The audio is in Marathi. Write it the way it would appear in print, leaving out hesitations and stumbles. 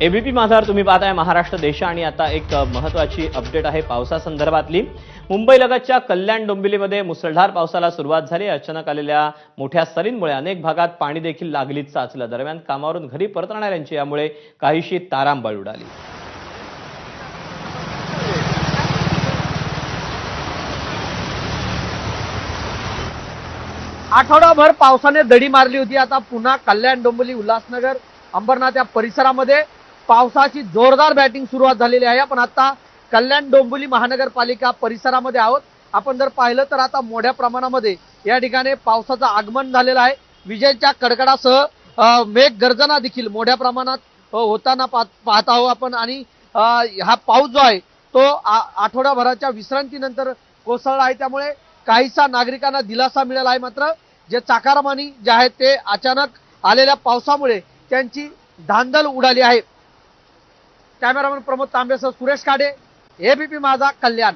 एबीपी माझावर तुम्ही पाहताय महाराष्ट्र देश आणि आता एक महत्त्वाची अपडेट आहे पावसासंदर्भातली। मुंबईलगतच्या कल्याण डोंबिवलीमध्ये मुसळधार पावसाला सुरुवात झाली। अचानक आलेल्या मोठ्या सरींमुळे अनेक भागात पाणी देखील लागलीत साचलं। दरम्यान कामावरून घरी परतणाऱ्यांची यामुळे काहीशी तारांबळ उडाली। आठवडाभर पावसाने दडी मारली होती। आता पुन्हा कल्याण डोंबिवली उल्हासनगर अंबरनाथ या परिसरामध्ये पावसाची जोरदार बॅटिंग सुरुवात झालेली आहे। आपण आता कल्याण डोंबिवली महानगरपालिका परिसरामध्ये आहोत। आपण जर पाहिलं तर आता मोठ्या प्रमाणामध्ये या ठिकाणी पावसाचं आगमन झालेलं आहे। विजेच्या कडकडासह मेघ गर्जना देखील मोठ्या प्रमाणात होताना पाहत आहोत आपण। आणि हा पाऊस जो आहे तो आठवडाभराच्या विश्रांतीनंतर कोसळला आहे, त्यामुळे काहीसा नागरिकांना दिलासा मिळाला आहे। मात्र जे चाकारमानी जे आहेत ते अचानक आलेल्या पावसामुळे त्यांची धांदल उडाली आहे। कॅमेरामन प्रमोद तांबेसह सुरेश काडे, एबीपी माझा, कल्याण।